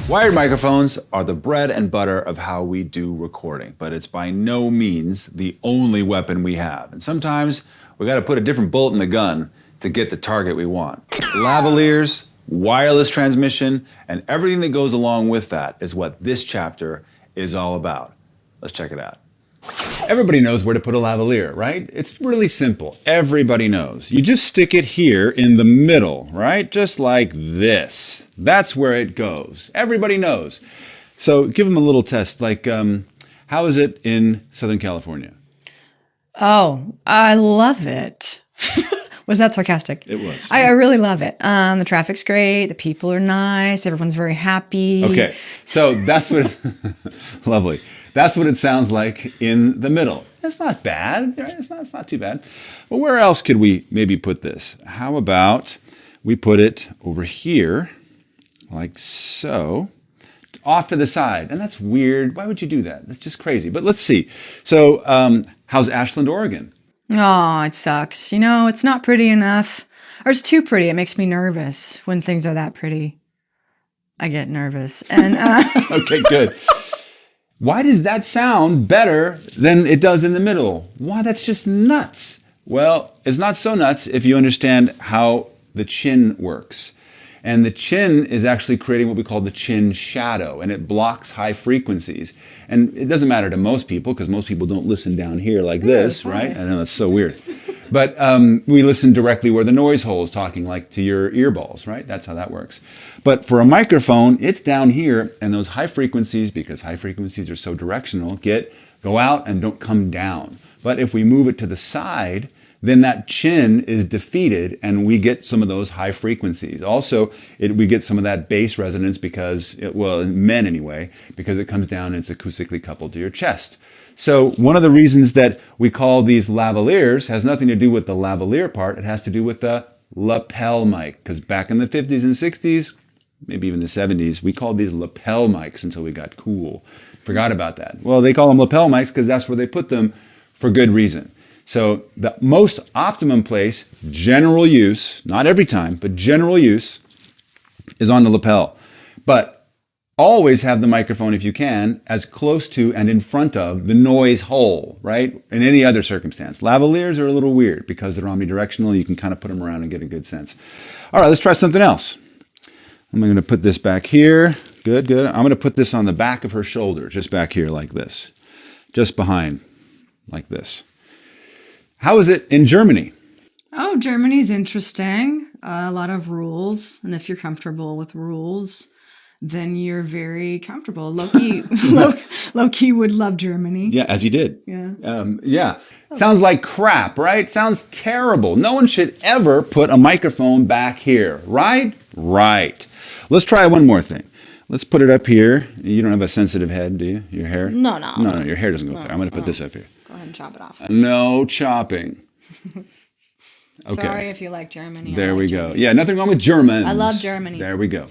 Wired microphones are the bread and butter of how we do recording, but it's by no means the only weapon we have. And sometimes we got to put a different bullet in the gun to get the target we want. Lavaliers, wireless transmission, and everything that goes along with that is what this chapter is all about. Let's check it out. Everybody knows where to put a lavalier, right? It's really simple. Everybody knows. You just stick it here in the middle, right? Just like this. That's where it goes. Everybody knows. So give them a little test. Like, how is it in Southern California? Oh, I love it. Was that sarcastic? It was. I really love it. The traffic's great. The people are nice. Everyone's very happy. Okay, so that's what, lovely. That's what it sounds like in the middle. It's not bad, right? It's not too bad. But where else could we maybe put this? How about we put it over here, like so, off to the side. And that's weird. Why would you do that? That's just crazy. But let's see. So how's Ashland, Oregon? Oh, it sucks. You know, it's not pretty enough. Or it's too pretty. It makes me nervous when things are that pretty. I get nervous. And Okay, good. Why does that sound better than it does in the middle? Why, that's just nuts. Well, it's not so nuts if you understand how the chin works. And the chin is actually creating what we call the chin shadow, and it blocks high frequencies. And it doesn't matter to most people, because most people don't listen down here like this, right? I know, that's so weird. But we listen directly where the noise hole is talking, like to your earballs, right? That's how that works. But for a microphone, it's down here, and those high frequencies, because high frequencies are so directional, go out and don't come down. But if we move it to the side, then that chin is defeated and we get some of those high frequencies. Also, we get some of that bass resonance because, in men anyway, because it comes down and it's acoustically coupled to your chest. So one of the reasons that we call these lavaliers has nothing to do with the lavalier part. It has to do with the lapel mic, because back in the 50s and 60s, maybe even the 70s, we called these lapel mics until we got cool. Forgot about that. Well, they call them lapel mics because that's where they put them for good reason. So the most optimum place, general use, not every time, but general use, is on the lapel. But always have the microphone, if you can, as close to and in front of the noise hole, right? In any other circumstance. Lavaliers are a little weird because they're omnidirectional. You can kind of put them around and get a good sense. All right, let's try something else. I'm going to put this back here. Good, good. I'm going to put this on the back of her shoulder, just back here like this. Just behind, like this. How is it in Germany? oh, Germany's interesting. A lot of rules. And if you're comfortable with rules, then you're very comfortable. Loki would love Germany. Yeah, as he did. Yeah. Yeah. Sounds like crap, right? Sounds terrible. No one should ever put a microphone back here, right? Right. Let's try one more thing. Let's put it up here. You don't have a sensitive head, do you? Your hair? No. No, your hair doesn't go up there. I'm going to put this up here. Go ahead and chop it off. No chopping. Okay. Sorry if you like Germany. There we go. Germany. Yeah, nothing wrong with Germans. I love Germany. There we go.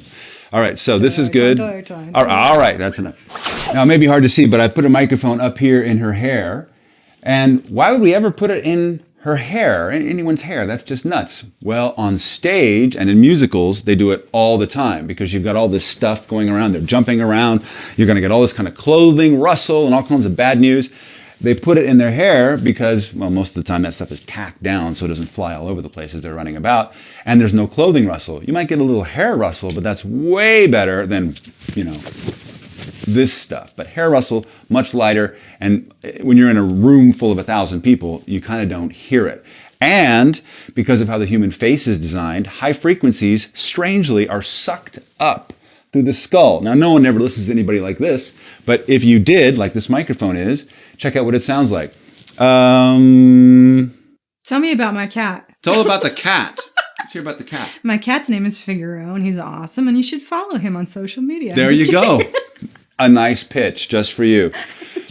All right, so this is good. All Deutschland. right, that's enough. Now, it may be hard to see, but I put a microphone up here in her hair. And why would we ever put it in her hair, in anyone's hair? That's just nuts. Well, on stage and in musicals, they do it all the time because you've got all this stuff going around. They're jumping around. You're going to get all this kind of clothing rustle and all kinds of bad news. They put it in their hair because, well, most of the time that stuff is tacked down so it doesn't fly all over the place as they're running about. And there's no clothing rustle. You might get a little hair rustle, but that's way better than, this stuff. But hair rustle, much lighter. And when you're in a room full of 1,000 people, you kind of don't hear it. And because of how the human face is designed, high frequencies, strangely, are sucked up through the skull. Now, no one ever listens to anybody like this, but if you did, like this microphone is, check out what it sounds like. Tell me about my cat. It's all about the cat. Let's hear about the cat. My cat's name is Figaro, and he's awesome, and you should follow him on social media. There you go. A nice pitch just for you.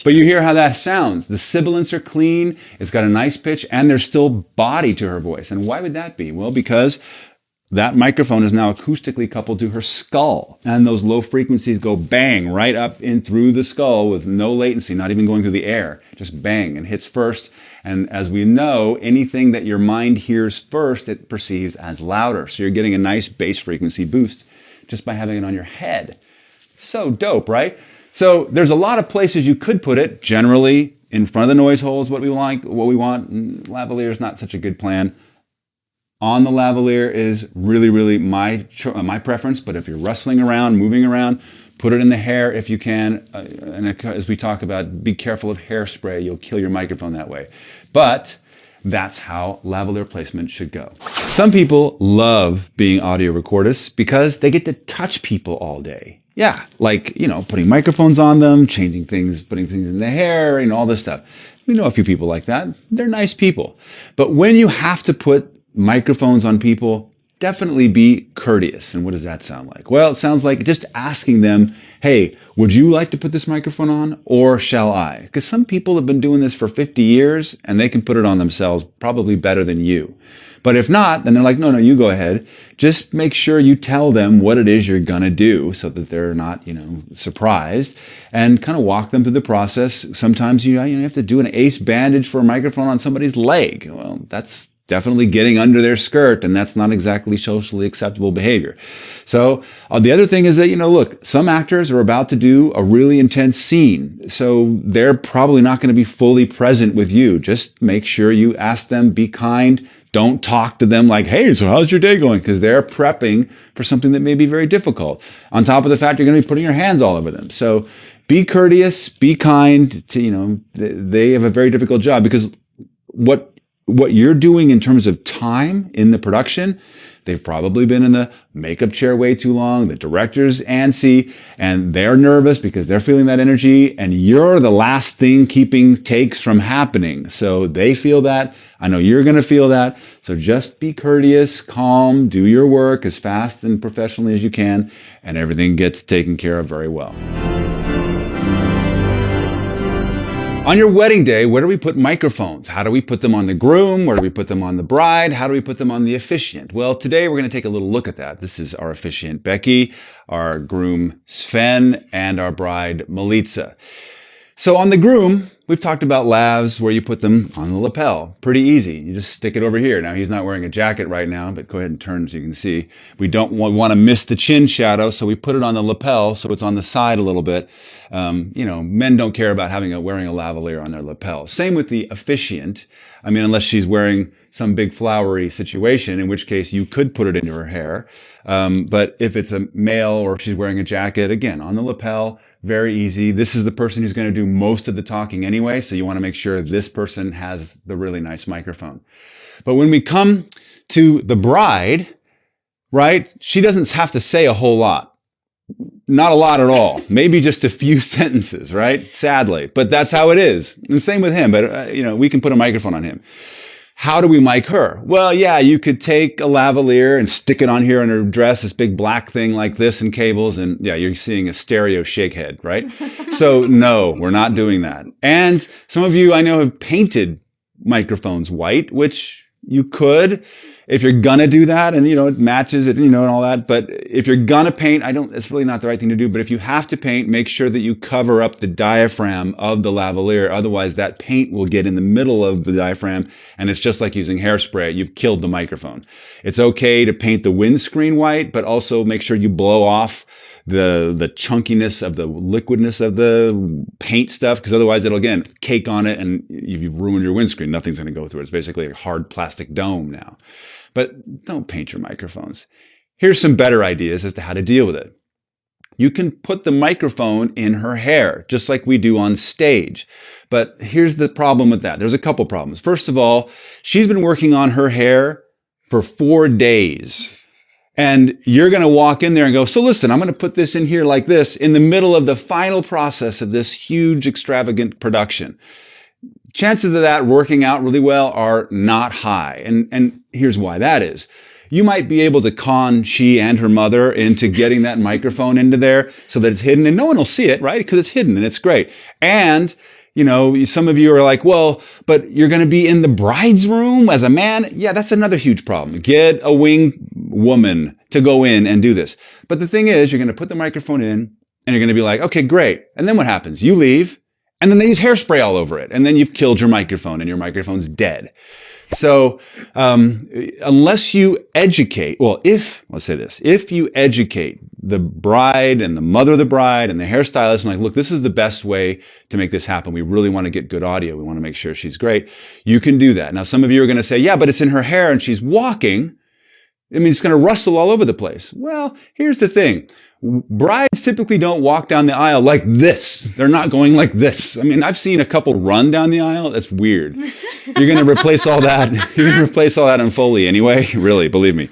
But you hear how that sounds. The sibilants are clean. It's got a nice pitch, and there's still body to her voice. And why would that be? Well, because that microphone is now acoustically coupled to her skull. And those low frequencies go bang right up in through the skull with no latency, not even going through the air. Just bang and hits first. And as we know, anything that your mind hears first, it perceives as louder. So you're getting a nice bass frequency boost just by having it on your head. So dope, right? So there's a lot of places you could put it. Generally, in front of the noise hole is what we like, what we want. Lavalier is not such a good plan. On the lavalier is really, really my preference. But if you're rustling around, moving around, put it in the hair if you can. And as we talk about, be careful of hairspray. You'll kill your microphone that way. But that's how lavalier placement should go. Some people love being audio recordists because they get to touch people all day. Yeah, like, putting microphones on them, changing things, putting things in the hair, all this stuff. We know a few people like that. They're nice people. But when you have to put microphones on people, definitely be courteous. And what does that sound like? Well, it sounds like just asking them, hey, would you like to put this microphone on, or shall I? Because some people have been doing this for 50 years and they can put it on themselves probably better than you. But if not, then they're like, no, you go ahead. Just make sure you tell them what it is you're going to do so that they're not, surprised, and kind of walk them through the process. Sometimes you have to do an ace bandage for a microphone on somebody's leg. Well, that's definitely getting under their skirt, and that's not exactly socially acceptable behavior. So the other thing is that, look, some actors are about to do a really intense scene, so they're probably not going to be fully present with you. Just make sure you ask them, be kind. Don't talk to them like, hey, so how's your day going? Because they're prepping for something that may be very difficult. On top of the fact you're going to be putting your hands all over them. So be courteous, be kind to, they have a very difficult job, because what you're doing in terms of time in the production, they've probably been in the makeup chair way too long. The director's antsy, and they're nervous because they're feeling that energy, and you're the last thing keeping takes from happening. So they feel that. I know you're going to feel that. So just be courteous, calm, do your work as fast and professionally as you can, and everything gets taken care of very well. On your wedding day, where do we put microphones? How do we put them on the groom? Where do we put them on the bride? How do we put them on the officiant? Well, today we're going to take a little look at that. This is our officiant, Becky, our groom, Sven, and our bride, Melitza. So on the groom, we've talked about lavs where you put them on the lapel. Pretty easy. You just stick it over here. Now, he's not wearing a jacket right now, but go ahead and turn so you can see. We don't want to miss the chin shadow, so we put it on the lapel so it's on the side a little bit. Men don't care about wearing a lavalier on their lapel. Same with the officiant. Unless she's wearing some big flowery situation, in which case you could put it into her hair. But if it's a male or she's wearing a jacket, again, on the lapel, very easy. This is the person who's going to do most of the talking anyway, so you want to make sure this person has the really nice microphone. But when we come to the bride, right, she doesn't have to say a whole lot. Not a lot at all. Maybe just a few sentences, right? Sadly. But that's how it is. And same with him. But, we can put a microphone on him. How do we mic her? Well, yeah, you could take a lavalier and stick it on here on her dress, this big black thing like this and cables. And yeah, you're seeing a stereo shakehead, right? So no, we're not doing that. And some of you I know have painted microphones white, which you could, if you're gonna do that, and it matches it, and all that. But if you're gonna paint, it's really not the right thing to do. But if you have to paint, make sure that you cover up the diaphragm of the lavalier. Otherwise, that paint will get in the middle of the diaphragm, and it's just like using hairspray. You've killed the microphone. It's okay to paint the windscreen white, but also make sure you blow off the chunkiness of the liquidness of the paint stuff, because otherwise it'll, again, cake on it, and you've ruined your windscreen. Nothing's going to go through it. It's basically a hard plastic dome now. But don't paint your microphones. Here's some better ideas as to how to deal with it. You can put the microphone in her hair, just like we do on stage. But here's the problem with that. There's a couple problems. First of all, she's been working on her hair for 4 days. And you're going to walk in there and go, so listen, I'm going to put this in here like this in the middle of the final process of this huge, extravagant production. Chances of that working out really well are not high. And here's why that is. You might be able to con she and her mother into getting that microphone into there so that it's hidden, and no one will see it, right? Because it's hidden and it's great. And some of you are like, well, but you're going to be in the bride's room as a man. Yeah, that's another huge problem. Get a wing woman to go in and do this. But the thing is, you're going to put the microphone in and you're going to be like, okay, great. And then what happens? You leave and then they use hairspray all over it. And then you've killed your microphone and your microphone's dead. So, unless you educate, let's say this, if you educate the bride and the mother of the bride and the hairstylist and like, look, this is the best way to make this happen. We really want to get good audio. We want to make sure she's great. You can do that. Now, some of you are going to say, yeah, but it's in her hair and she's walking. I mean, it's going to rustle all over the place. Well, here's the thing. Brides typically don't walk down the aisle like this. They're not going like this. I mean, I've seen a couple run down the aisle. That's weird. You're going to replace all that. You're going to replace all that in Foley anyway. Really, believe me.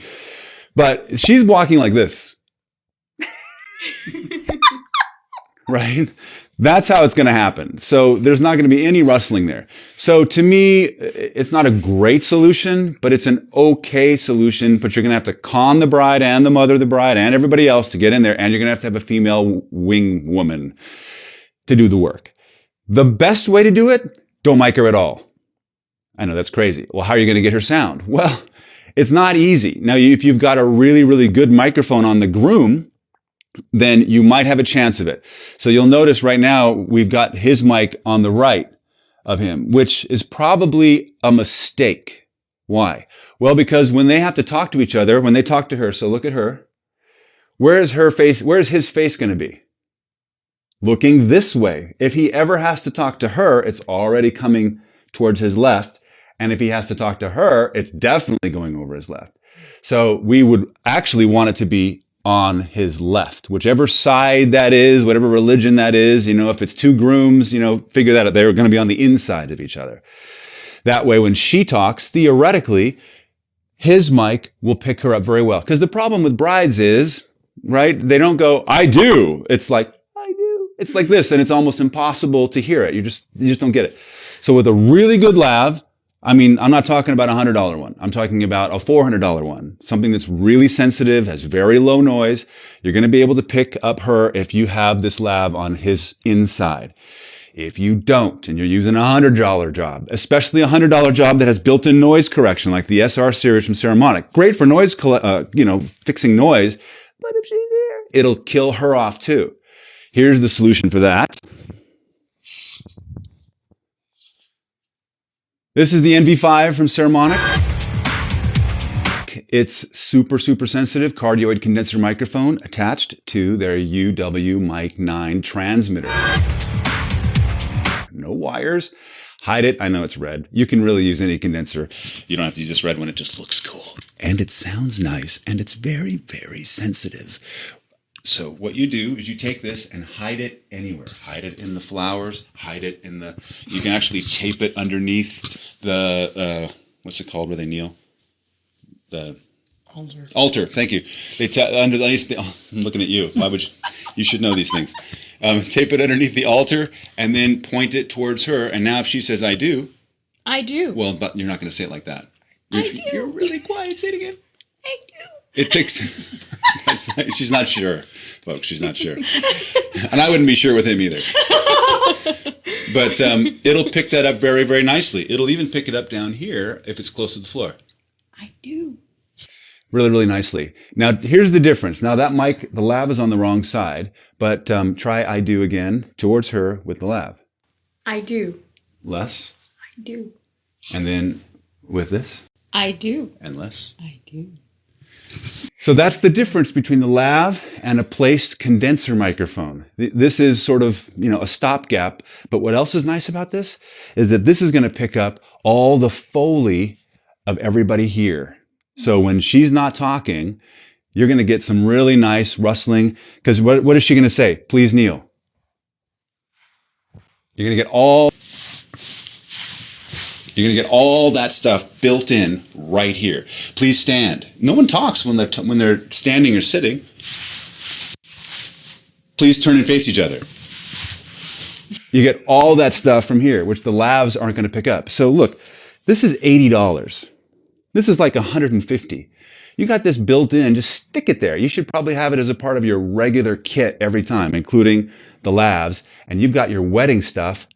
But she's walking like this. Right? That's how it's going to happen. So there's not going to be any rustling there. So to me, it's not a great solution, but it's an okay solution. But you're going to have to con the bride and the mother of the bride and everybody else to get in there. And you're going to have a female wing woman to do the work. The best way to do it, don't mic her at all. I know that's crazy. Well, how are you going to get her sound? Well, it's not easy. Now, if you've got a really, really good microphone on the groom, then you might have a chance of it. So you'll notice right now we've got his mic on the right of him, which is probably a mistake. Why? Well, because when they have to talk to each other, when they talk to her, so look at her, where is his face going to be? Looking this way. If he ever has to talk to her, it's already coming towards his left. And if he has to talk to her, it's definitely going over his left. So we would actually want it to be on his left, whichever side that is, whatever religion that is. If it's two grooms, figure that out. They're going to be on the inside of each other. That way, when she talks, theoretically, his mic will pick her up very well. Because the problem with brides is, right, they don't go, I do. It's like, I do. It's like this, and it's almost impossible to hear it. You just don't get it. So with a really good lav, I'm not talking about a $100 one. I'm talking about a $400 one. Something that's really sensitive, has very low noise. You're going to be able to pick up her if you have this lav on his inside. If you don't, and you're using a $100 job, especially a $100 job that has built-in noise correction, like the SR series from Ceramonic, great for noise, fixing noise. But if she's here, it'll kill her off too. Here's the solution for that. This is the NV5 from Ceramonic. It's super, super sensitive cardioid condenser microphone attached to their UW Mic 9 transmitter. No wires. Hide it. I know it's red. You can really use any condenser. You don't have to use this red one. It just looks cool. And it sounds nice. And it's very, very sensitive. So what you do is you take this and hide it anywhere. Hide it in the flowers. Hide it in you can actually tape it underneath the, what's it called where they kneel? The altar. Altar, thank you. I'm looking at you. Why would you should know these things. Tape it underneath the altar and then point it towards her. And now if she says, I do. I do. Well, but you're not going to say it like that. You're really quiet. Say it again. I do. It takes, she's not sure, folks. She's not sure. And I wouldn't be sure with him either. But it'll pick that up very, very nicely. It'll even pick it up down here if it's close to the floor. I do. Really, really nicely. Now, here's the difference. Now, that mic, the lav is on the wrong side, but try I do again towards her with the lav. I do. Less. I do. And then with this. I do. And less. I do. So that's the difference between the lav and a placed condenser microphone. This is sort of, a stopgap. But what else is nice about this is that this is going to pick up all the Foley of everybody here. So when she's not talking, you're going to get some really nice rustling. Because what is she going to say? Please kneel. You're going to get all that stuff built in right here. Please stand. No one talks when they're standing or sitting. Please turn and face each other. You get all that stuff from here, which the lavs aren't going to pick up. So look, this is $80. This is like $150. You got this built in, just stick it there. You should probably have it as a part of your regular kit every time, including the lavs, and you've got your wedding stuff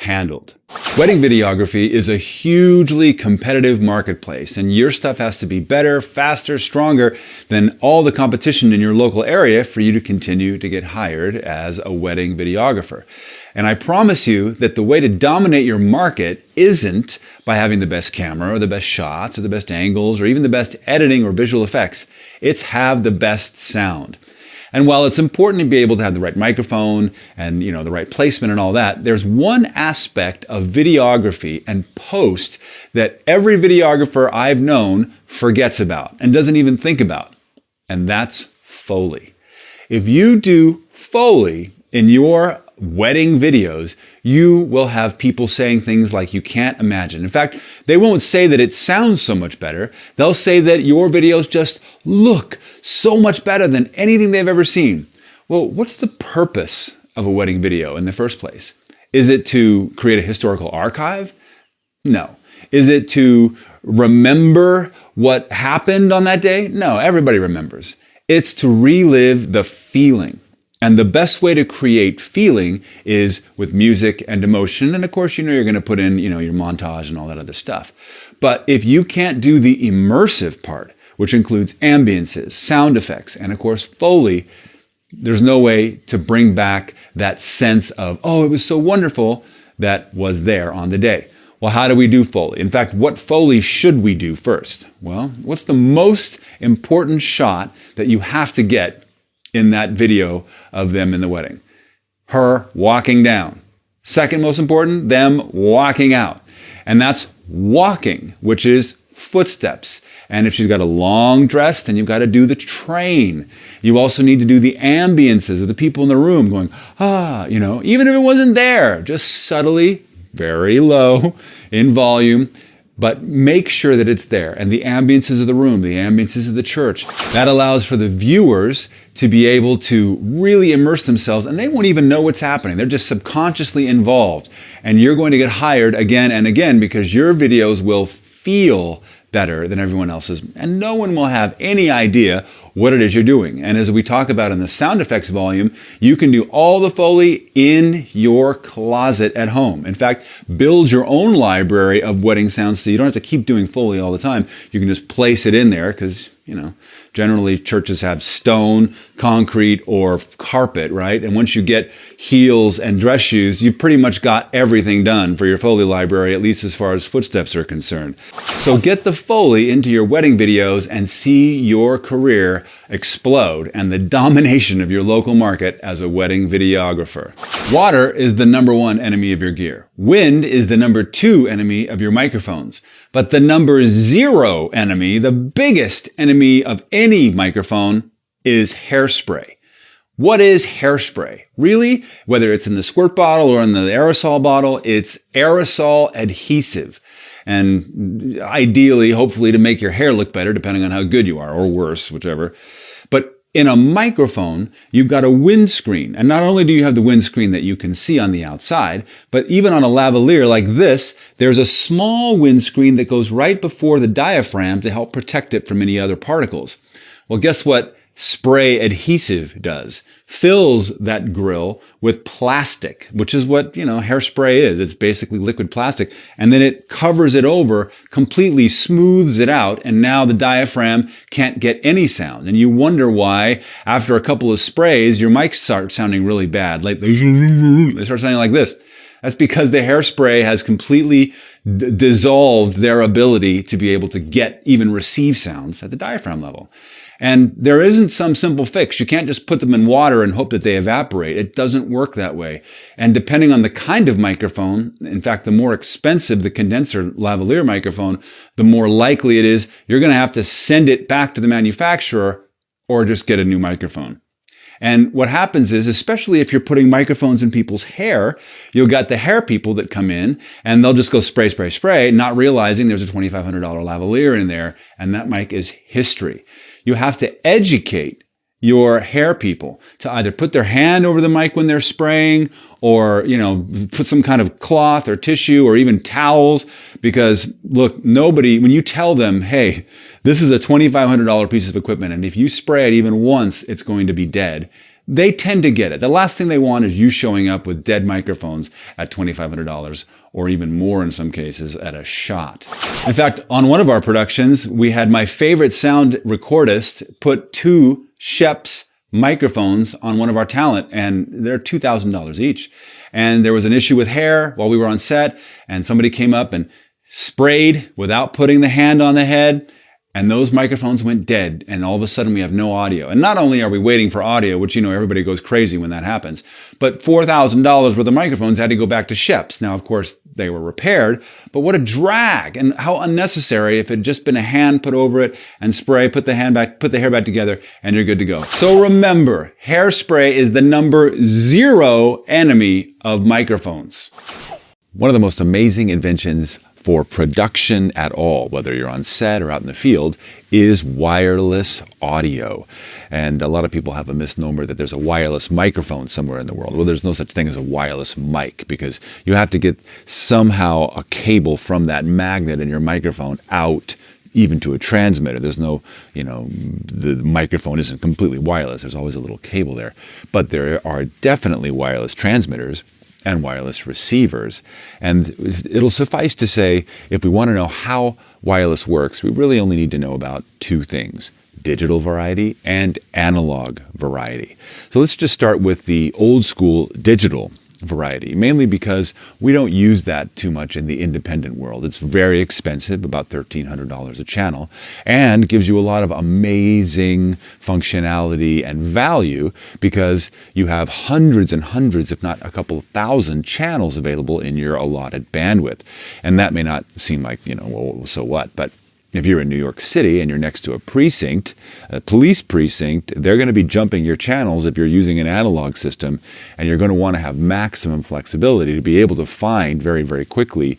handled. Wedding videography is a hugely competitive marketplace, and your stuff has to be better, faster, stronger than all the competition in your local area for you to continue to get hired as a wedding videographer. And I promise you that the way to dominate your market isn't by having the best camera or the best shots or the best angles or even the best editing or visual effects. It's have the best sound. And while it's important to be able to have the right microphone and, the right placement and all that, there's one aspect of videography and post that every videographer I've known forgets about and doesn't even think about. And that's Foley. If you do Foley in your wedding videos, you will have people saying things like you can't imagine. In fact, they won't say that it sounds so much better. They'll say that your videos just look so much better than anything they've ever seen. Well, what's the purpose of a wedding video in the first place? Is it to create a historical archive? No. Is it to remember what happened on that day? No, everybody remembers. It's to relive the feeling. And the best way to create feeling is with music and emotion. And of course, you're going to put in, your montage and all that other stuff. But if you can't do the immersive part, which includes ambiances, sound effects, and of course, Foley, there's no way to bring back that sense of, oh, it was so wonderful that was there on the day. Well, how do we do Foley? In fact, what Foley should we do first? Well, what's the most important shot that you have to get in that video of them in the wedding? Her walking down. Second most important, them walking out. And that's walking, which is footsteps. And if she's got a long dress, then you've got to do the train. You also need to do the ambiances of the people in the room going, even if it wasn't there, just subtly, very low in volume, but make sure that it's there. And the ambiances of the room, the ambiances of the church, that allows for the viewers to be able to really immerse themselves, and they won't even know what's happening. They're just subconsciously involved. And you're going to get hired again and again because your videos will feel better than everyone else's, and no one will have any idea what it is you're doing. And as we talk about in the sound effects volume, you can do all the Foley in your closet at home. In fact, build your own library of wedding sounds so you don't have to keep doing Foley all the time. You can just place it in there because, generally churches have stone, concrete, or carpet, right? And once you get heels and dress shoes, you've pretty much got everything done for your Foley library, at least as far as footsteps are concerned. So get the Foley into your wedding videos and see your career explode and the domination of your local market as a wedding videographer. Water is the number one enemy of your gear. Wind is the number two enemy of your microphones. But the number zero enemy, the biggest enemy of any microphone, is hairspray. What is hairspray? Really, whether it's in the squirt bottle or in the aerosol bottle, it's aerosol adhesive. And ideally, hopefully, to make your hair look better, depending on how good you are, or worse, whichever. But in a microphone, you've got a windscreen. And not only do you have the windscreen that you can see on the outside, but even on a lavalier like this, there's a small windscreen that goes right before the diaphragm to help protect it from any other particles. Well, guess what spray adhesive does? Fills that grill with plastic, which is what, hairspray is. It's basically liquid plastic. And then it covers it over, completely smooths it out. And now the diaphragm can't get any sound. And you wonder why, after a couple of sprays, your mics start sounding really bad. Like they start sounding like this. That's because the hairspray has completely dissolved their ability to be able to get, even receive sounds at the diaphragm level. And there isn't some simple fix. You can't just put them in water and hope that they evaporate. It doesn't work that way. And depending on the kind of microphone, in fact, the more expensive the condenser lavalier microphone, the more likely it is you're going to have to send it back to the manufacturer or just get a new microphone. And what happens is, especially if you're putting microphones in people's hair, you'll got the hair people that come in and they'll just go spray, spray, spray, not realizing there's a $2,500 lavalier in there, and that mic is history. You have to educate your hair people to either put their hand over the mic when they're spraying or, put some kind of cloth or tissue or even towels. Because look, when you tell them, hey, this is a $2,500 piece of equipment, and if you spray it even once, it's going to be dead, they tend to get it. The last thing they want is you showing up with dead microphones at $2,500 or even more in some cases at a shot. In fact, on one of our productions, we had my favorite sound recordist put 2 Sheps microphones on one of our talent, and they're $2,000 each. And there was an issue with hair while we were on set, and somebody came up and sprayed without putting the hand on the head, and those microphones went dead, and all of a sudden we have no audio. And not only are we waiting for audio, which, everybody goes crazy when that happens, but $4,000 worth of microphones had to go back to Sheps. Now, of course, they were repaired, but what a drag and how unnecessary if it had just been a hand put over it and spray, put the hair back together, and you're good to go. So remember, hairspray is the number 0 enemy of microphones. One of the most amazing inventions for production at all, whether you're on set or out in the field, is wireless audio. And a lot of people have a misnomer that there's a wireless microphone somewhere in the world. Well, there's no such thing as a wireless mic, because you have to get somehow a cable from that magnet in your microphone out even to a transmitter. There's no, the microphone isn't completely wireless. There's always a little cable there. But there are definitely wireless transmitters and wireless receivers. And it'll suffice to say, if we want to know how wireless works, we really only need to know about 2 things: digital variety and analog variety. So let's just start with the old school digital variety, mainly because we don't use that too much in the independent world. It's very expensive, about $1,300 a channel, and gives you a lot of amazing functionality and value because you have hundreds and hundreds, if not a couple thousand channels available in your allotted bandwidth. And that may not seem like, well, so what? But if you're in New York City and you're next to a precinct, a police precinct, they're going to be jumping your channels if you're using an analog system, and you're going to want to have maximum flexibility to be able to find very, very quickly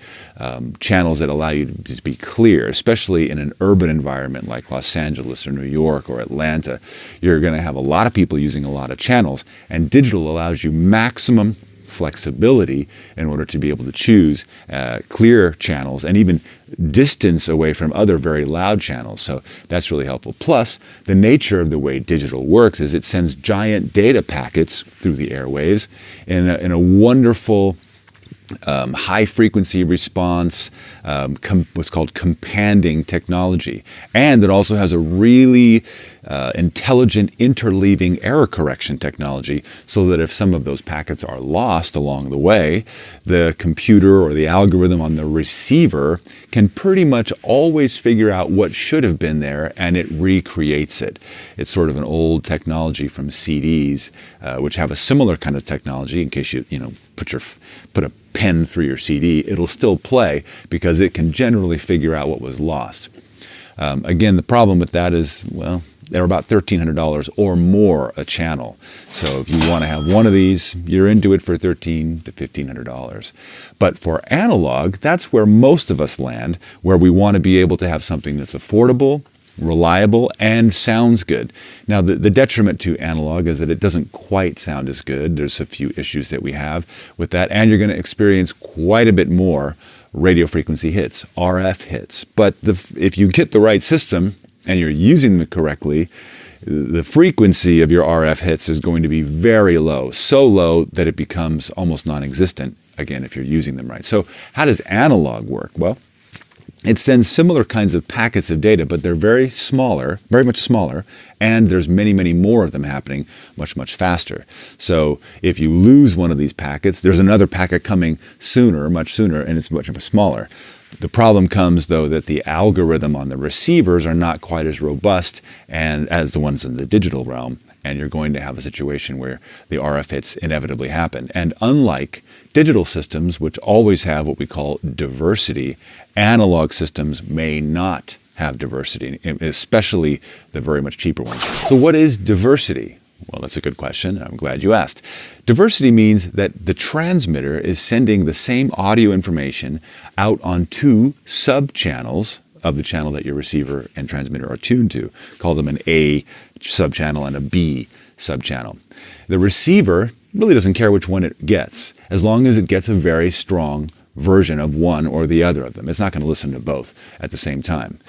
channels that allow you to be clear, especially in an urban environment like Los Angeles or New York or Atlanta. You're going to have a lot of people using a lot of channels, and digital allows you maximum flexibility in order to be able to choose clear channels and even distance away from other very loud channels. So that's really helpful. Plus, the nature of the way digital works is it sends giant data packets through the airwaves in a wonderful high-frequency response, what's called companding technology. And it also has a really intelligent interleaving error correction technology, so that if some of those packets are lost along the way, the computer or the algorithm on the receiver can pretty much always figure out what should have been there, and it recreates it. It's sort of an old technology from CDs, which have a similar kind of technology. In case you put a pen through your CD, it'll still play because it can generally figure out what was lost. Again, the problem with that is, well, they're about $1,300 or more a channel. So if you want to have one of these, you're into it for $1,300 to $1,500. But for analog, that's where most of us land, where we want to be able to have something that's affordable, reliable, and sounds good. Now, the detriment to analog is that it doesn't quite sound as good. There's a few issues that we have with that, and you're going to experience quite a bit more radio frequency hits, RF hits. But if you get the right system and you're using them correctly, the frequency of your RF hits is going to be very low, so low that it becomes almost non-existent, again, if you're using them right. So how does analog work? Well, it sends similar kinds of packets of data, but they're very much smaller, and there's many, many more of them happening much, much faster. So if you lose one of these packets, there's another packet coming sooner, much sooner, and it's much, much smaller. The problem comes, though, that the algorithm on the receivers are not quite as robust and as the ones in the digital realm, and you're going to have a situation where the RF hits inevitably happen. And unlike digital systems, which always have what we call diversity, analog systems may not have diversity, especially the very much cheaper ones. So what is diversity? Well, that's a good question. I'm glad you asked. Diversity means that the transmitter is sending the same audio information out on 2 sub-channels of the channel that your receiver and transmitter are tuned to. Call them an A sub-channel and a B sub-channel. The receiver really doesn't care which one it gets, as long as it gets a very strong version of one or the other of them. It's not going to listen to both at the same time.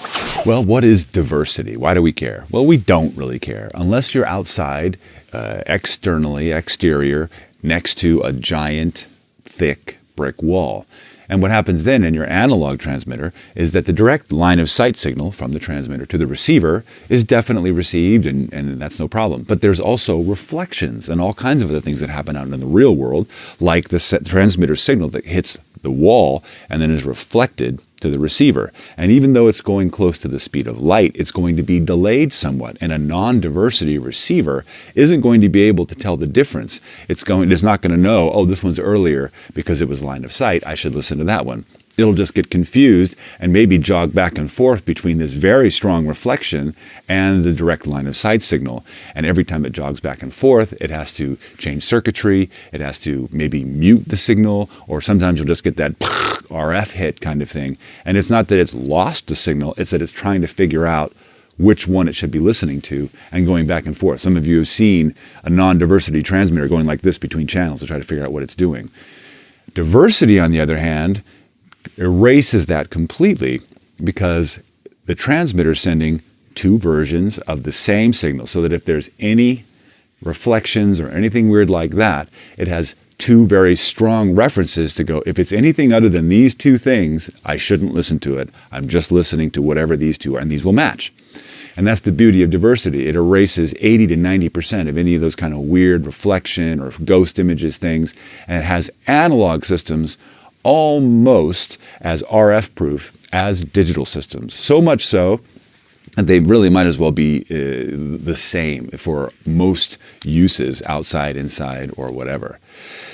Well, what is diversity? Why do we care? Well, we don't really care. Unless you're outside exterior, next to a giant, thick brick wall. And what happens then in your analog transmitter is that the direct line of sight signal from the transmitter to the receiver is definitely received, and that's no problem. But there's also reflections and all kinds of other things that happen out in the real world, like the transmitter signal that hits the wall and then is reflected to the receiver. And even though it's going close to the speed of light, it's going to be delayed somewhat. And a non-diversity receiver isn't going to be able to tell the difference. It's not going to know, oh, this one's earlier because it was line of sight. I should listen to that one. It'll just get confused and maybe jog back and forth between this very strong reflection and the direct line of sight signal. And every time it jogs back and forth, it has to change circuitry. It has to maybe mute the signal, or sometimes you'll just get that RF hit kind of thing. And it's not that it's lost the signal, it's that it's trying to figure out which one it should be listening to and going back and forth. Some of you have seen a non-diversity transmitter going like this between channels to try to figure out what it's doing. Diversity, on the other hand, erases that completely, because the transmitter is sending two versions of the same signal, so that if there's any reflections or anything weird like that, it has two very strong references to go, if it's anything other than these two things, I shouldn't listen to it. I'm just listening to whatever these two are, and these will match. And that's the beauty of diversity. It erases 80 to 90% of any of those kind of weird reflection or ghost images things, and it has analog systems almost as RF proof as digital systems. So much so that they really might as well be the same for most uses, outside, inside, or whatever.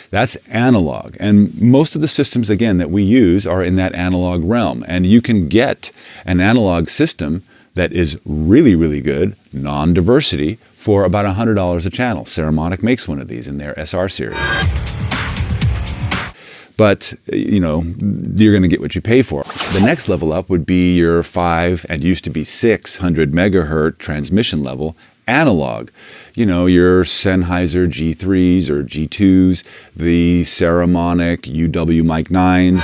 That's analog. And most of the systems, again, that we use are in that analog realm. And you can get an analog system that is really, really good, non-diversity, for about $100 a channel. Saramonic makes one of these in their SR series. But, you're going to get what you pay for. The next level up would be your 5 and used to be 600 megahertz transmission level analog. Your Sennheiser G3s or G2s, the Saramonic UW Mic 9s,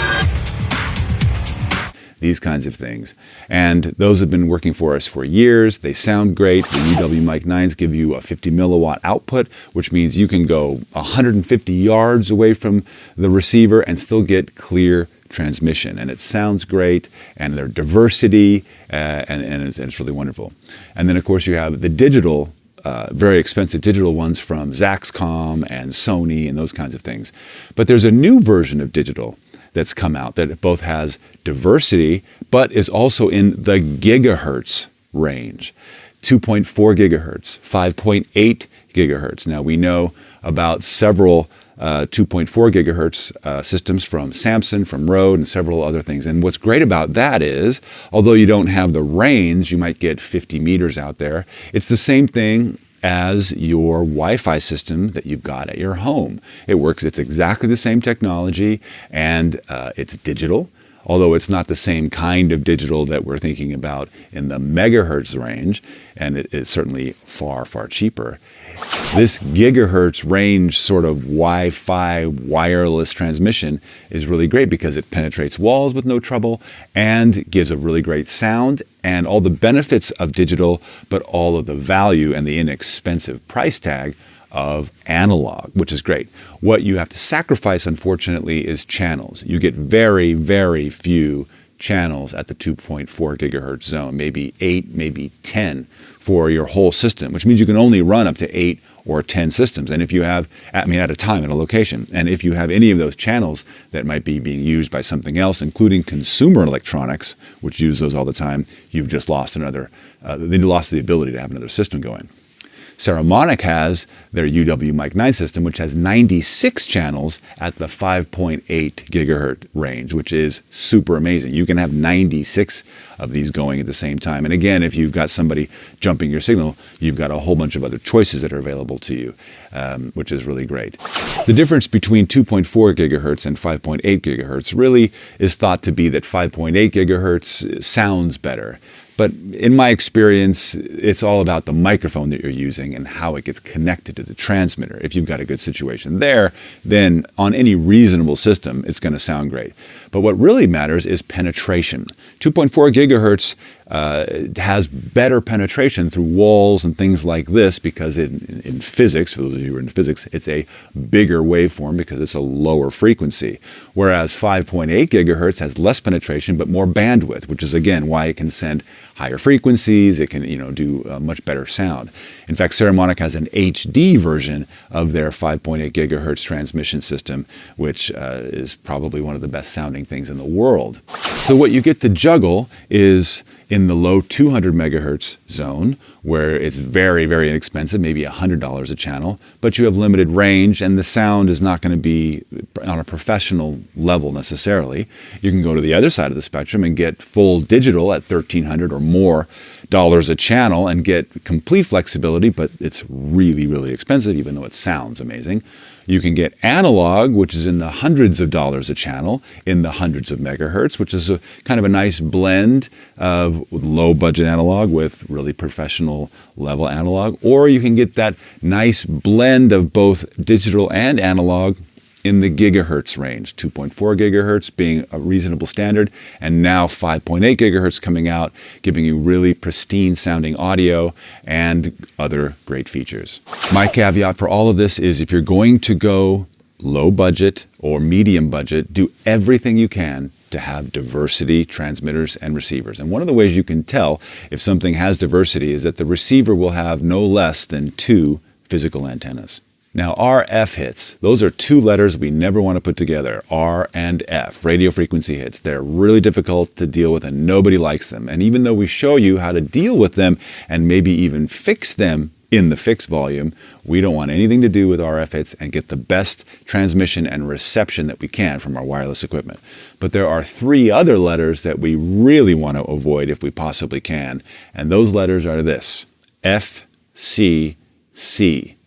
these kinds of things. And those have been working for us for years. They sound great. The UW Mic 9s give you a 50 milliwatt output, which means you can go 150 yards away from the receiver and still get clear transmission. And it sounds great, and their diversity, and it's really wonderful. And then, of course, you have the digital, very expensive digital ones from Zaxcom and Sony and those kinds of things. But there's a new version of digital that's come out that both has diversity, but is also in the gigahertz range. 2.4 gigahertz, 5.8 gigahertz. Now, we know about several 2.4 gigahertz systems from Samsung, from Rode, and several other things. And what's great about that is, although you don't have the range, you might get 50 meters out there, it's the same thing as your Wi-Fi system that you've got at your home. It works, it's exactly the same technology, and it's digital, although it's not the same kind of digital that we're thinking about in the megahertz range, and it's certainly far, far cheaper. This gigahertz range sort of Wi-Fi wireless transmission is really great because it penetrates walls with no trouble and gives a really great sound and all the benefits of digital, but all of the value and the inexpensive price tag of analog, which is great. What you have to sacrifice, unfortunately, is channels. You get very, very few channels at the 2.4 gigahertz zone, maybe 8, maybe 10 for your whole system, which means you can only run up to 8 or 10 systems. And if you have, at a time, at a location, and if you have any of those channels that might be being used by something else, including consumer electronics, which use those all the time, you've just lost they lost the ability to have another system going. Saramonic has their UW Mic 9 system, which has 96 channels at the 5.8 gigahertz range, which is super amazing. You can have 96 of these going at the same time. And again, if you've got somebody jumping your signal, you've got a whole bunch of other choices that are available to you, which is really great. The difference between 2.4 gigahertz and 5.8 gigahertz really is thought to be that 5.8 gigahertz sounds better. But in my experience, it's all about the microphone that you're using and how it gets connected to the transmitter. If you've got a good situation there, then on any reasonable system, it's going to sound great. But what really matters is penetration. 2.4 gigahertz has better penetration through walls and things like this because in physics, for those of you who are in physics, it's a bigger waveform because it's a lower frequency. Whereas 5.8 gigahertz has less penetration but more bandwidth, which is again why it can send higher frequencies. It can do much better sound. In fact, Saramonic has an HD version of their 5.8 gigahertz transmission system, which is probably one of the best sounding things in the world. So what you get to juggle is in the low 200 megahertz zone, where it's very, very inexpensive, maybe $100 a channel, but you have limited range and the sound is not going to be on a professional level necessarily. You can go to the other side of the spectrum and get full digital at $1,300 or more a channel and get complete flexibility, but it's really, really expensive, even though it sounds amazing. You can get analog, which is in the hundreds of dollars a channel, in the hundreds of megahertz, which is a kind of a nice blend of low budget analog with really professional level analog. Or you can get that nice blend of both digital and analog in the gigahertz range, 2.4 gigahertz being a reasonable standard, and now 5.8 gigahertz coming out, giving you really pristine sounding audio and other great features. My caveat for all of this is if you're going to go low budget or medium budget, do everything you can to have diversity transmitters and receivers. And one of the ways you can tell if something has diversity is that the receiver will have no less than 2 physical antennas. Now, RF hits, those are 2 letters we never want to put together, R and F, radio frequency hits. They're really difficult to deal with and nobody likes them. And even though we show you how to deal with them and maybe even fix them in the fixed volume, we don't want anything to do with RF hits and get the best transmission and reception that we can from our wireless equipment. But there are 3 other letters that we really want to avoid if we possibly can. And those letters are this, F, C, C.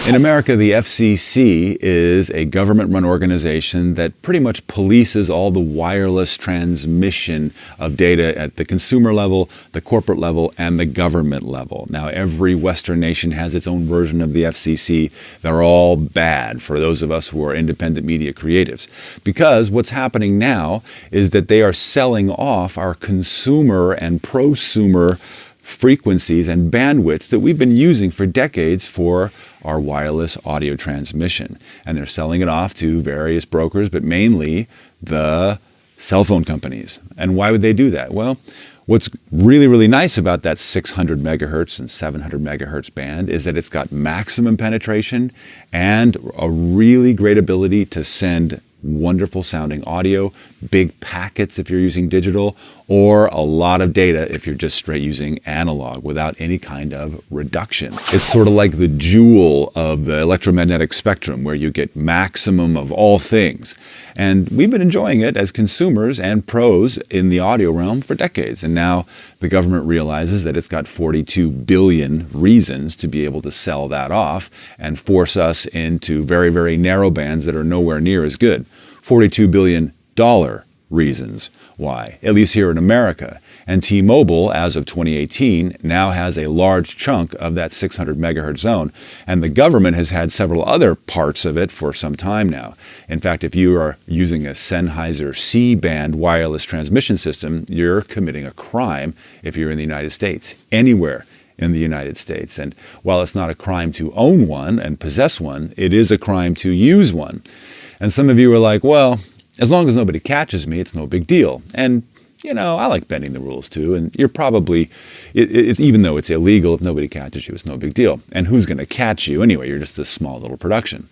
In America, the FCC is a government-run organization that pretty much polices all the wireless transmission of data at the consumer level, the corporate level, and the government level. Now, every Western nation has its own version of the FCC. They're all bad for those of us who are independent media creatives. Because what's happening now is that they are selling off our consumer and prosumer frequencies and bandwidths that we've been using for decades for our wireless audio transmission. And they're selling it off to various brokers, but mainly the cell phone companies. And why would they do that? Well, what's really, really nice about that 600 megahertz and 700 megahertz band is that it's got maximum penetration and a really great ability to send wonderful sounding audio, big packets if you're using digital, or a lot of data if you're just straight using analog without any kind of reduction. It's sort of like the jewel of the electromagnetic spectrum where you get maximum of all things. And we've been enjoying it as consumers and pros in the audio realm for decades. And now the government realizes that it's got 42 billion reasons to be able to sell that off and force us into very, very narrow bands that are nowhere near as good. $42 billion reasons why, at least here in America. And T-Mobile, as of 2018, now has a large chunk of that 600 megahertz zone. And the government has had several other parts of it for some time now. In fact, if you are using a Sennheiser C-band wireless transmission system, you're committing a crime if you're in the United States, anywhere in the United States. And while it's not a crime to own one and possess one, it is a crime to use one. And some of you are like, well, as long as nobody catches me, it's no big deal. And, you know, I like bending the rules too. And you're probably, it's even though it's illegal, if nobody catches you, it's no big deal. And who's going to catch you anyway? You're just a small little production.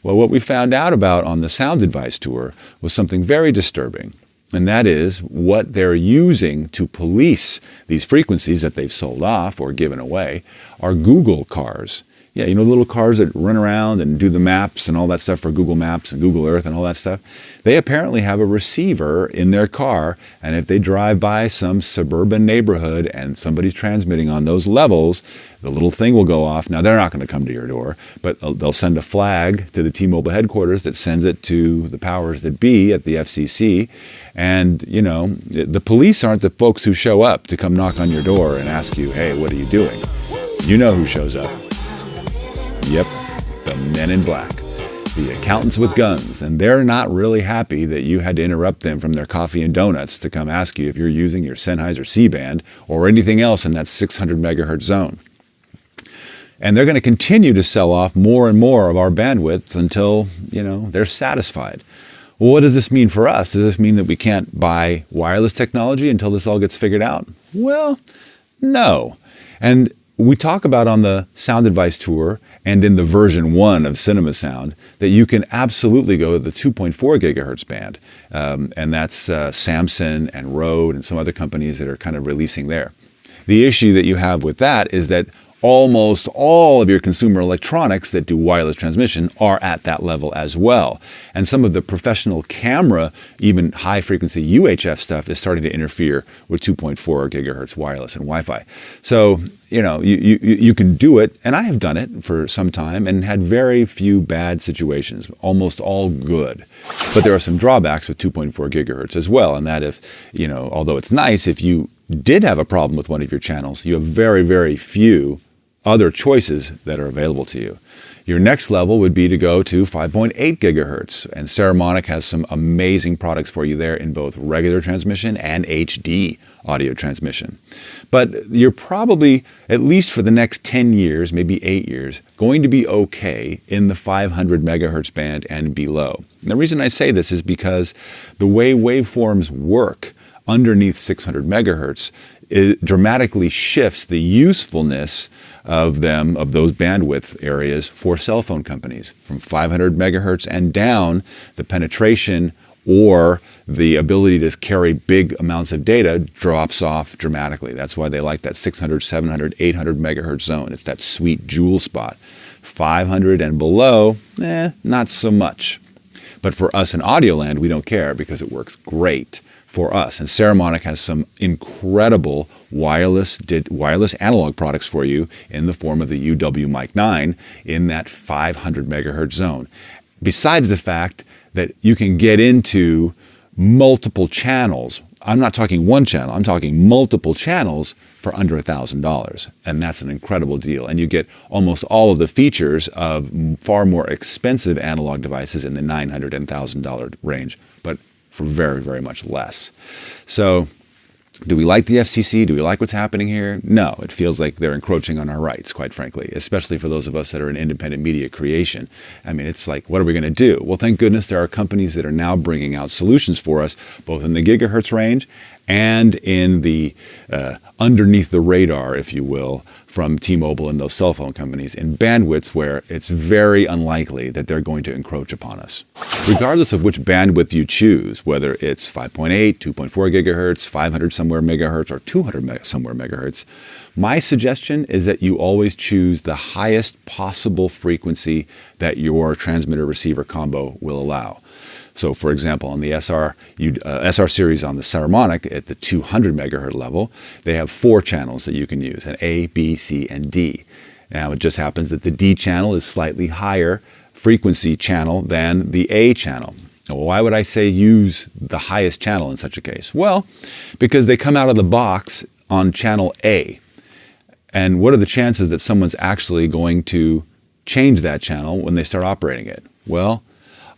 Well, what we found out about on the Sound Advice Tour was something very disturbing. And that is what they're using to police these frequencies that they've sold off or given away are Google cars. Yeah, you know, little cars that run around and do the maps and all that stuff for Google Maps and Google Earth and all that stuff. They apparently have a receiver in their car, and if they drive by some suburban neighborhood and somebody's transmitting on those levels, the little thing will go off. Now, they're not going to come to your door, but they'll send a flag to the T-Mobile headquarters that sends it to the powers that be at the FCC. And, you know, the police aren't the folks who show up to come knock on your door and ask you, hey, what are you doing? You know who shows up. Yep, the men in black. the accountants with guns, and they're not really happy that you had to interrupt them from their coffee and donuts to come ask you if you're using your Sennheiser C-band or anything else in that 600 megahertz zone. And they're going to continue to sell off more and more of our bandwidths until, they're satisfied. Well, what does this mean for us? Does this mean that we can't buy wireless technology until this all gets figured out? Well, no. And we talk about on the Sound Advice Tour and in the version 1 of Cinema Sound that you can absolutely go to the 2.4 gigahertz band. And that's Samson and Rode and some other companies that are kind of releasing there. The issue that you have with that is that almost all of your consumer electronics that do wireless transmission are at that level as well. And some of the professional camera, even high frequency UHF stuff is starting to interfere with 2.4 gigahertz wireless and Wi-Fi. So, you can do it, and I have done it for some time and had very few bad situations, almost all good. But there are some drawbacks with 2.4 gigahertz as well, and that although it's nice, if you did have a problem with one of your channels, you have very, very few other choices that are available to you. Your next level would be to go to 5.8 gigahertz, and Saramonic has some amazing products for you there in both regular transmission and HD audio transmission. But you're probably, at least for the next 10 years, maybe 8 years, going to be okay in the 500 megahertz band and below. And the reason I say this is because the way waveforms work underneath 600 megahertz, it dramatically shifts the usefulness of those bandwidth areas for cell phone companies. From 500 megahertz and down, the penetration or the ability to carry big amounts of data drops off dramatically. That's why they like that 600, 700, 800 megahertz zone. It's that sweet jewel spot. 500 and below, not so much. But for us in Audioland, we don't care because it works great for us. And Saramonic has some incredible wireless analog products for you in the form of the UW Mic 9 in that 500 megahertz zone. Besides the fact that you can get into multiple channels. I'm not talking one channel, I'm talking multiple channels for under $1,000. And that's an incredible deal. And you get almost all of the features of far more expensive analog devices in the $900 and $1,000 range, but for very, very much less. So do we like the FCC? Do we like what's happening here? No, it feels like they're encroaching on our rights, quite frankly, especially for those of us that are in independent media creation. I mean, it's like, what are we going to do? Well, thank goodness there are companies that are now bringing out solutions for us, both in the gigahertz range and in the underneath the radar, if you will, from T-Mobile and those cell phone companies in bandwidths where it's very unlikely that they're going to encroach upon us. Regardless of which bandwidth you choose, whether it's 5.8, 2.4 gigahertz, 500 somewhere megahertz, or 200 somewhere megahertz, my suggestion is that you always choose the highest possible frequency that your transmitter-receiver combo will allow. So, for example, on the SR series on the Saramonic at the 200 megahertz level, they have 4 channels that you can use, an A, B, C, and D. Now, it just happens that the D channel is slightly higher frequency channel than the A channel. Now, why would I say use the highest channel in such a case? Well, because they come out of the box on channel A. And what are the chances that someone's actually going to change that channel when they start operating it? Well,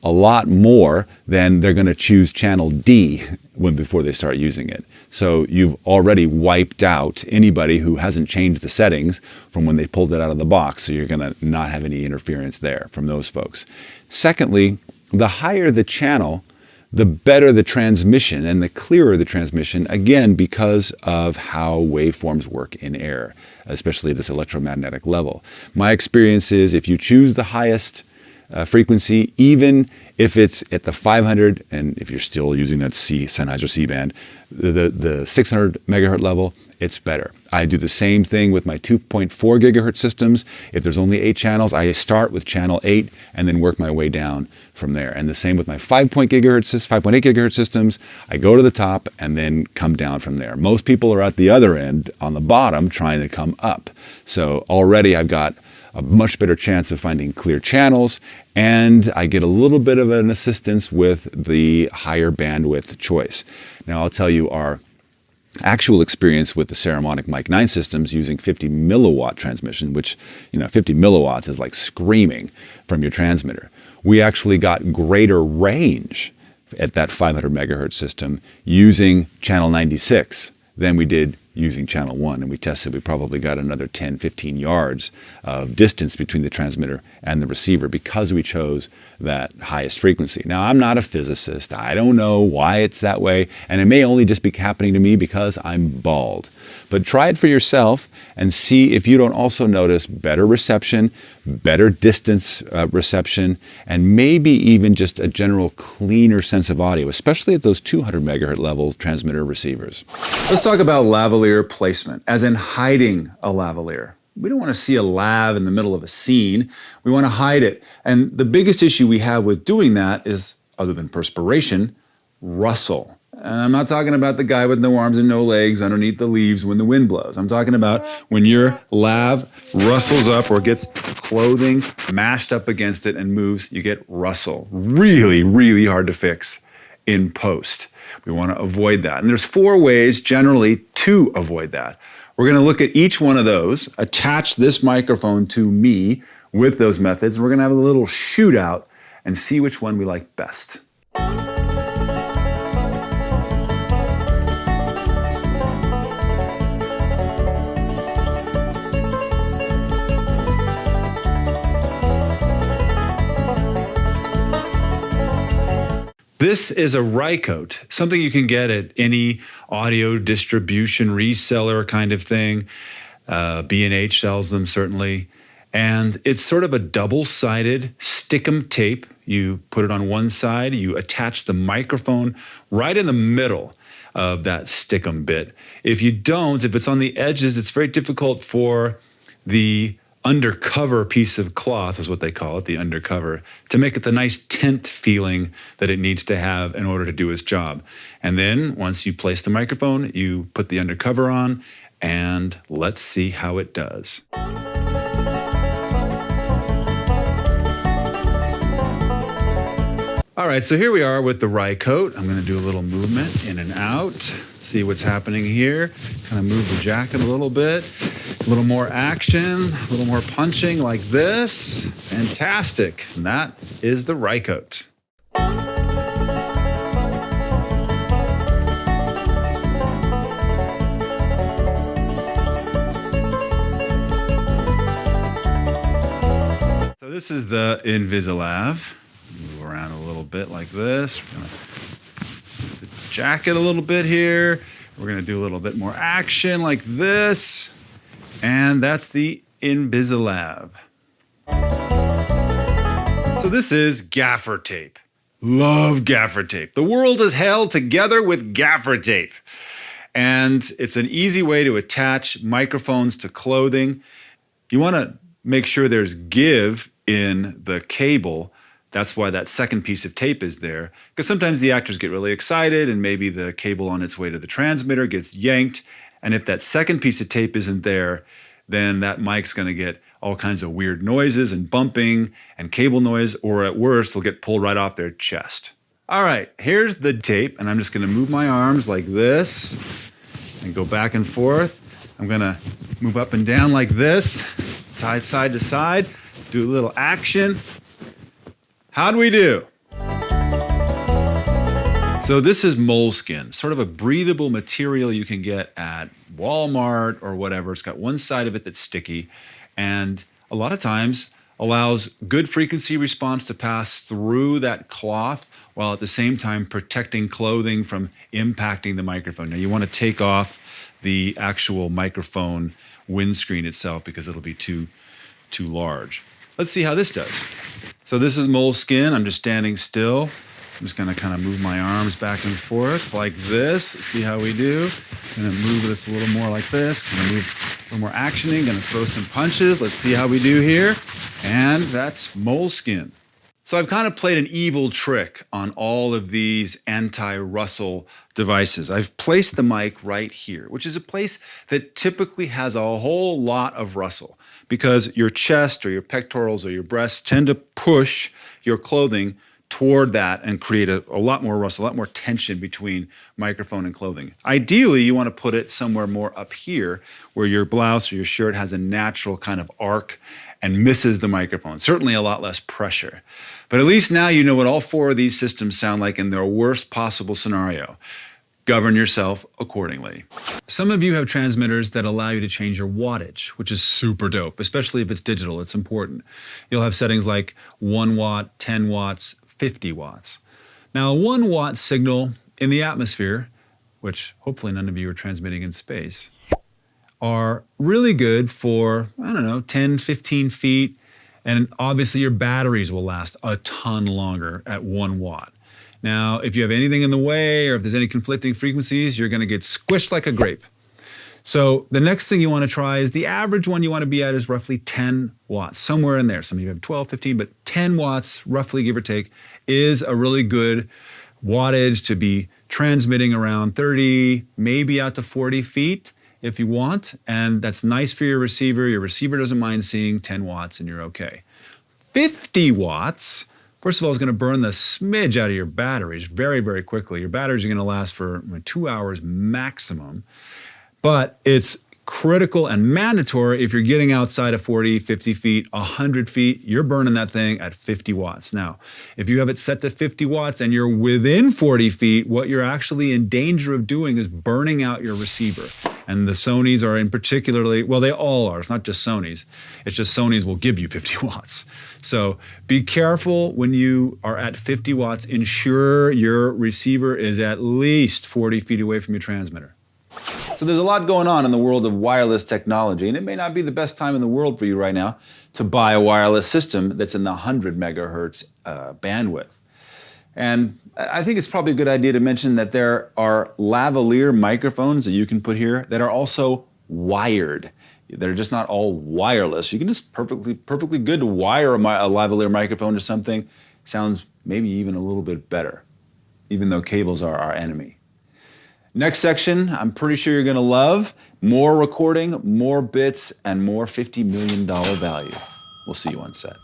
a lot more than they're going to choose channel D before they start using it. So you've already wiped out anybody who hasn't changed the settings from when they pulled it out of the box. So you're going to not have any interference there from those folks. Secondly, the higher the channel, the better the transmission and the clearer the transmission, again, because of how waveforms work in air, especially at this electromagnetic level. My experience is if you choose the highest frequency, even if it's at the 500, and if you're still using that Sennheiser C-band, the 600 megahertz level, it's better. I do the same thing with my 2.4 gigahertz systems. If there's only 8 channels, I start with channel 8 and then work my way down from there. And the same with my 5.8 gigahertz systems. I go to the top and then come down from there. Most people are at the other end on the bottom trying to come up. So already I've got a much better chance of finding clear channels, and I get a little bit of an assistance with the higher bandwidth choice. Now I'll tell you our actual experience with the Saramonic Mic 9 systems using 50 milliwatt transmission, which 50 milliwatts is like screaming from your transmitter. we actually got greater range at that 500 megahertz system using channel 96 than we did using channel 1. And we tested, we probably got another 10, 15 yards of distance between the transmitter and the receiver because we chose that highest frequency. Now, I'm not a physicist. I don't know why it's that way, and it may only just be happening to me because I'm bald. But try it for yourself and see if you don't also notice better reception, better distance reception, and maybe even just a general cleaner sense of audio, especially at those 200 megahertz level transmitter receivers. Let's talk about lavalier placement, as in hiding a lavalier. We don't want to see a lav in the middle of a scene. We want to hide it. And the biggest issue we have with doing that is, other than perspiration, rustle. And I'm not talking about the guy with no arms and no legs underneath the leaves when the wind blows. I'm talking about when your lav rustles up or gets clothing mashed up against it and moves, you get rustle. Really, really hard to fix in post. We want to avoid that. And there's 4 ways generally to avoid that. We're going to look at each one of those, attach this microphone to me with those methods, and we're going to have a little shootout and see which one we like best. This is a Rycote, something you can get at any audio distribution reseller kind of thing. B&H sells them certainly. And it's sort of a double-sided stick-em tape. You put it on one side, you attach the microphone right in the middle of that stick-em bit. If you don't, if it's on the edges, it's very difficult for the undercover piece of cloth, is what they call it, the undercover, to make it the nice tint feeling that it needs to have in order to do its job. And then once you place the microphone, you put the undercover on, and let's see how it does. All right, so here we are with the Rycote. I'm going to do a little movement in and out, see what's happening here. Kind of move the jacket a little bit. A little more action, a little more punching like this. Fantastic. And that is the Rycote. So this is the Invisilab. Move around a little bit like this. We're going to move the jacket a little bit here. We're going to do a little bit more action like this. And that's the Invisilab. So this is gaffer tape. Love gaffer tape. The world is held together with gaffer tape. And it's an easy way to attach microphones to clothing. You want to make sure there's give in the cable. That's why that second piece of tape is there. Because sometimes the actors get really excited and maybe the cable on its way to the transmitter gets yanked. And if that second piece of tape isn't there, then that mic's going to get all kinds of weird noises and bumping and cable noise, or at worst, it'll get pulled right off their chest. All right, here's the tape, and I'm just going to move my arms like this and go back and forth. I'm going to move up and down like this, tied side to side, do a little action. How'd we do? So this is moleskin, sort of a breathable material you can get at Walmart or whatever. It's got one side of it that's sticky, and a lot of times allows good frequency response to pass through that cloth while at the same time protecting clothing from impacting the microphone. Now you want to take off the actual microphone windscreen itself because it'll be too large. Let's see how this does. So this is moleskin. I'm just standing still. I'm just going to kind of move my arms back and forth like this. See how we do. Going to move this a little more like this. Going to move a little more actioning. Going to throw some punches. Let's see how we do here. And that's moleskin. So I've kind of played an evil trick on all of these anti-rustle devices. I've placed the mic right here, which is a place that typically has a whole lot of rustle because your chest or your pectorals or your breasts tend to push your clothing toward that and create a lot more rust, a lot more tension between microphone and clothing. Ideally, you want to put it somewhere more up here where your blouse or your shirt has a natural kind of arc and misses the microphone. Certainly a lot less pressure. But at least now you know what all 4 of these systems sound like in their worst possible scenario. Govern yourself accordingly. Some of you have transmitters that allow you to change your wattage, which is super dope, especially if it's digital. It's important. You'll have settings like 1 watt, 10 watts, 50 watts. Now, a 1 watt signal in the atmosphere, which hopefully none of you are transmitting in space, are really good for, 10, 15 feet. And obviously your batteries will last a ton longer at 1 watt. Now, if you have anything in the way or if there's any conflicting frequencies, you're going to get squished like a grape. So the next thing you want to try is the average one you want to be at is roughly 10 watts, somewhere in there. Some of you have 12, 15, but 10 watts, roughly give or take, is a really good wattage to be transmitting around 30, maybe out to 40 feet if you want. And that's nice for your receiver. Your receiver doesn't mind seeing 10 watts and you're okay. 50 watts, first of all, is going to burn the smidge out of your batteries very, very quickly. Your batteries are going to last for 2 hours maximum. But it's critical and mandatory if you're getting outside of 40, 50 feet, 100 feet, you're burning that thing at 50 watts. Now, if you have it set to 50 watts and you're within 40 feet, what you're actually in danger of doing is burning out your receiver. And the Sonys are in particularly, well, they all are. It's not just Sonys. It's just Sonys will give you 50 watts. So be careful when you are at 50 watts. Ensure your receiver is at least 40 feet away from your transmitter. So there's a lot going on in the world of wireless technology, and it may not be the best time in the world for you right now to buy a wireless system that's in the 100 megahertz bandwidth. And I think it's probably a good idea to mention that there are lavalier microphones that you can put here that are also wired. They're just not all wireless. You can just perfectly good to wire a lavalier microphone to something. Sounds maybe even a little bit better, even though cables are our enemy. Next section, I'm pretty sure you're going to love. More recording, more bits, and more $50 million value. We'll see you on set.